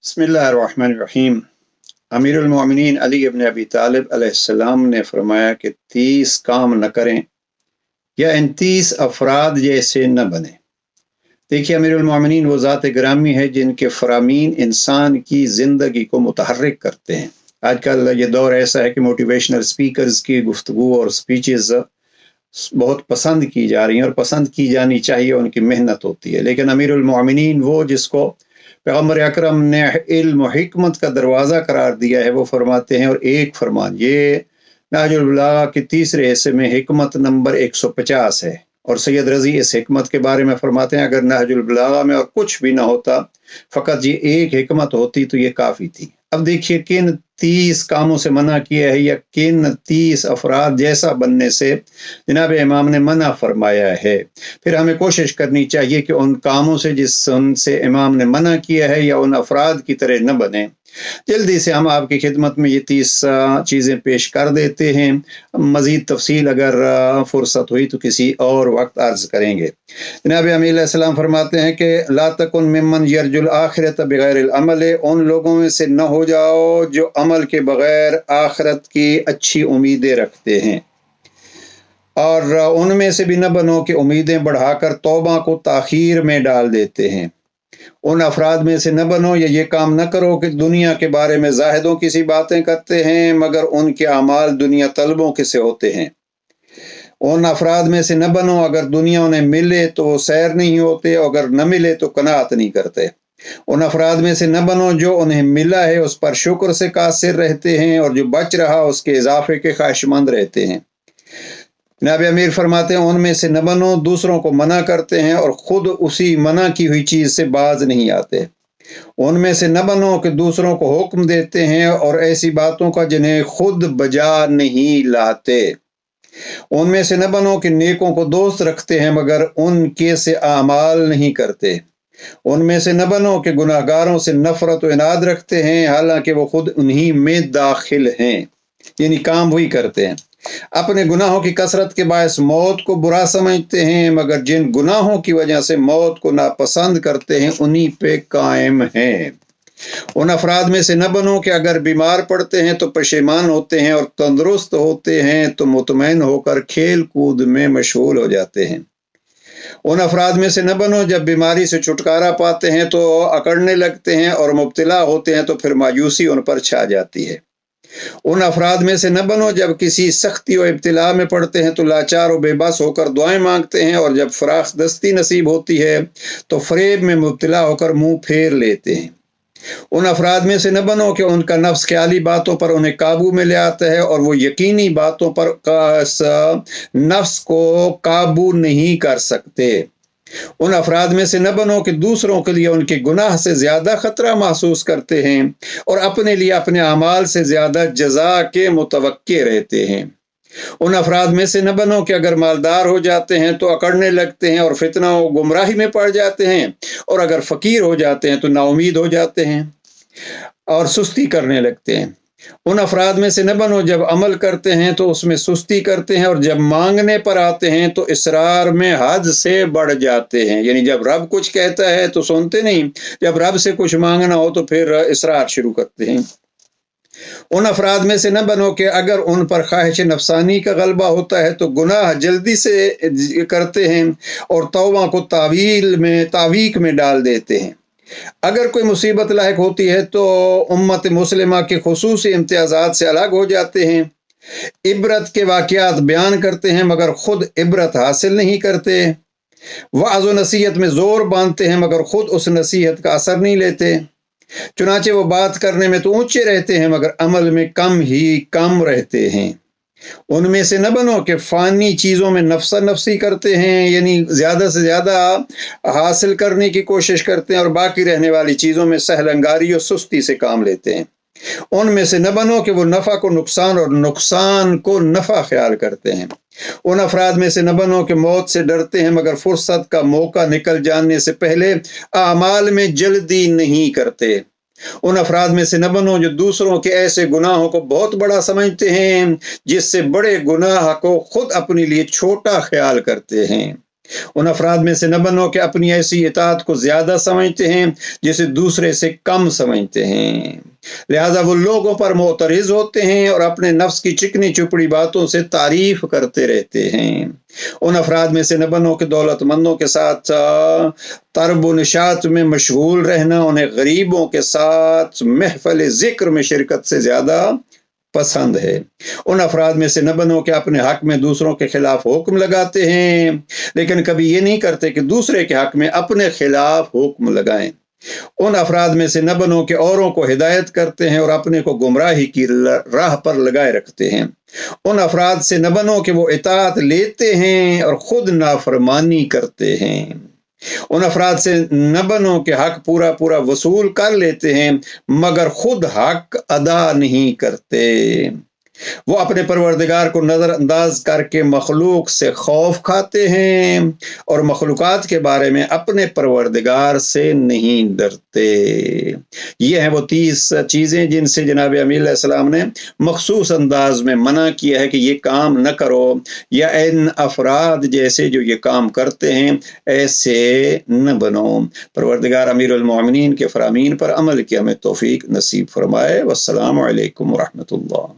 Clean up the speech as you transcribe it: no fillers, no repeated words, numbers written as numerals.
बिस्मिल्लाहिर्रहमानिर्रहीम। अमीरुल मोमिनीन अली इब्न अबी तालिब अलैहिस्सलाम ने फरमाया कि 30 काम न करें या इन 30 अफराद जैसे न बने। देखिए, अमीरुल मोमिनीन वो ज़ात गिरामी है जिनके फरामीन इंसान की ज़िंदगी को मुतहर्रिक करते हैं। आजकल ये दौर ऐसा है कि मोटिवेशनल स्पीकर्स की गुफ्तगू और स्पीचेस बहुत पसंद की जा रही हैं और पसंद की जानी चाहिए, उनकी मेहनत होती है। लेकिन अमीरुल मोमिनीन वो जिसको पैगम्बर अकरम ने इल्म और हिकमत का दरवाज़ा करार दिया है, वो फरमाते हैं, और एक फरमान ये नहजुल बलागा के तीसरे हिस्से में हिकमत नंबर 150 है, और सैयद रज़ी इस हिकमत के बारे में फरमाते हैं अगर नहजुल बलागा में और कुछ भी ना होता, फ़कत ये एक हिकमत होती तो ये काफ़ी थी। अब देखिए किन 30 कामों से मना किया है या किन 30 अफराद जैसा बनने से जनाब इमाम ने मना फरमाया है। फिर हमें कोशिश करनी चाहिए कि उन कामों से जिससे इमाम ने मना किया है या उन अफराद की तरह न बने। जल्दी से हम आपकी खिदमत में ये 30 चीज़ें पेश कर देते हैं। मज़ीद तफसील अगर फुर्सत हुई तो किसी और वक्त अर्ज़ करेंगे। जनाब अमीर अलैहिस्सलाम फरमाते हैं कि ला तकुन मिम्मन यरजुल आखिरत बिगैरिल अमल, उन लोगों में से न हो जाओ जो अमल के बगैर आखिरत की अच्छी उम्मीदें रखते हैं, और उनमें से भी न बनो कि उम्मीदें बढ़ाकर तौबा को ताखीर में डाल देते हैं। उन अफराद में से न बनो या ये काम न करो कि दुनिया के बारे में जाहिदों की सी बातें करते हैं मगर उनके अमाल दुनिया तलबों के से होते हैं। उन अफराद में से न बनो अगर दुनिया उन्हें मिले तो वो सैर नहीं होते, अगर न मिले तो कनात नहीं करते। उन अफराद में से न बनो जो उन्हें मिला है उस पर शुक्र से कासिर रहते हैं, और जो बच रहा उसके इजाफे के ख्वाहिशमंद रहते हैं। जनाब अमीर फरमाते हैं उनमें से न बनो दूसरों को मना करते हैं और खुद उसी मना की हुई चीज़ से बाज नहीं आते। उनमें से न बनो कि दूसरों को हुक्म देते हैं और ऐसी बातों का जिन्हें खुद बजा नहीं लाते। उनमें से न बनो कि नेकों को दोस्त रखते हैं मगर उनके से आमाल नहीं करते। उनमें से न बनो कि गुनाहगारों से नफरत व इनाद रखते हैं हालांकि वो खुद उन्हीं में दाखिल हैं, यानी काम वही करते हैं। अपने गुनाहों की कसरत के बायस मौत को बुरा समझते हैं मगर जिन गुनाहों की वजह से मौत को नापसंद करते हैं उन्हीं पे कायम हैं। उन अफराद में से न बनो कि अगर बीमार पड़ते हैं तो पशेमान होते हैं और तंदुरुस्त होते हैं तो मुतमईन होकर खेल कूद में मशगूल हो जाते हैं। उन अफराद में से न बनो जब बीमारी से छुटकारा पाते हैं तो अकड़ने लगते हैं और मुब्तला होते हैं तो फिर मायूसी उन पर छा जाती है। उन अफराद में से न बनो जब किसी सख्ती और इब्तिला में पड़ते हैं तो लाचार और बेबस होकर दुआएं मांगते हैं, और जब फराख दस्ती नसीब होती है तो फरेब में मुब्तला होकर मुंह फेर लेते हैं। उन अफराद में से न बनो कि उनका नफ्स ख्याली बातों पर उन्हें काबू में ले आता है और वो यकीनी बातों पर नफ्स को काबू नहीं कर सकते। उन अफराद में से न बनो कि दूसरों के लिए उनके गुनाह से ज़्यादा ख़तरा महसूस करते हैं और अपने लिए अपने अमाल से ज़्यादा जज़ा के मुतवक्के रहते हैं। उन अफराद में से न बनो कि अगर मालदार हो जाते हैं तो अकड़ने लगते हैं और फितना और गुमराही में पड़ जाते हैं, और अगर फ़कीर हो जाते हैं तो नाउमीद हो जाते हैं और सुस्ती करने लगते हैं। उन अफराद में से न बनो जब अमल करते हैं तो उसमें सुस्ती करते हैं, और जब मांगने पर आते हैं तो इसरार में हद से बढ़ जाते हैं, यानी जब रब कुछ कहता है तो सुनते नहीं, जब रब से कुछ मांगना हो तो फिर इसरार शुरू करते हैं। उन अफराद में से न बनो कि अगर उन पर ख्वाहिश नफसानी का गलबा होता है तो जल्दी से करते हैं और तौबा को तावीक में डाल देते हैं। अगर कोई मुसीबत लायक होती है तो उम्मत मुस्लिमा के खुसूसी इम्तियाज़ात से अलग हो जाते हैं। इबरत के वाक़यात बयान करते हैं मगर खुद इबरत हासिल नहीं करते। वाज़ व नसीहत में ज़ोर बांधते हैं मगर खुद उस नसीहत का असर नहीं लेते। चुनाचे वो बात करने में तो ऊंचे रहते हैं मगर अमल में कम रहते हैं। उनमें से न बनो कि फ़ानी चीज़ों में नफसा नफसी करते हैं, यानी ज़्यादा से ज़्यादा हासिल करने की कोशिश करते हैं और बाकी रहने वाली चीज़ों में सहलंगारी और सुस्ती से काम लेते हैं। उनमें से न बनो कि वो नफ़ा को नुकसान और नुकसान को नफ़ा ख्याल करते हैं। उन अफराद में से न बनो कि मौत से डरते हैं मगर फुर्सत का मौका निकल जाने से पहले आमाल में जल्दी नहीं करते। उन अफराद में से न बनो जो दूसरों के ऐसे गुनाहों को बहुत बड़ा समझते हैं जिससे बड़े गुनाह को खुद अपने लिए छोटा ख्याल करते हैं। उन अफराद में से न बनो कि अपनी ऐसी इताअत को ज्यादा समझते हैं जिसे दूसरे से कम समझते हैं, लिहाजा वो लोगों पर मोतरिज होते हैं और अपने नफ्स की चिकनी चुपड़ी बातों से तारीफ करते रहते हैं। उन अफराद में से न बनो कि दौलतमंदों के साथ तरब व निशात में मशगूल रहना उन्हें गरीबों के साथ महफिल जिक्र में शिरकत से ज्यादा पसंद है। उन अफराद में से न बनो कि अपने हक में दूसरों के खिलाफ हुक्म लगाते हैं, लेकिन कभी ये नहीं करते कि दूसरे के हक में अपने खिलाफ हुक्म लगाएं। उन अफराद में से न बनो कि औरों को हिदायत करते हैं और अपने को गुमराही की राह पर लगाए रखते हैं। उन अफराद से न बनो कि वो इताअत लेते हैं और खुद नाफरमानी करते हैं। उन अफराद से न बनो कि हक पूरा पूरा वसूल कर लेते हैं मगर खुद हक अदा नहीं करते। वो अपने परवरदिगार को नज़रअंदाज करके मखलूक से खौफ खाते हैं और मखलूकात के बारे में अपने परवरदिगार से नहीं डरते। ये हैं वो 30 चीज़ें जिनसे जनाब अमीर अलैहिस्सलाम ने मखसूस अंदाज में मना किया है कि ये काम न करो, या इन अफराद जैसे जो ये काम करते हैं ऐसे न बनो। परवरदिगार अमीरुल मोमिनीन के फरामीन पर अमल की हमें तौफीक नसीब फरमाए। वस्सलामु अलैकुम व रहमतुल्लाह।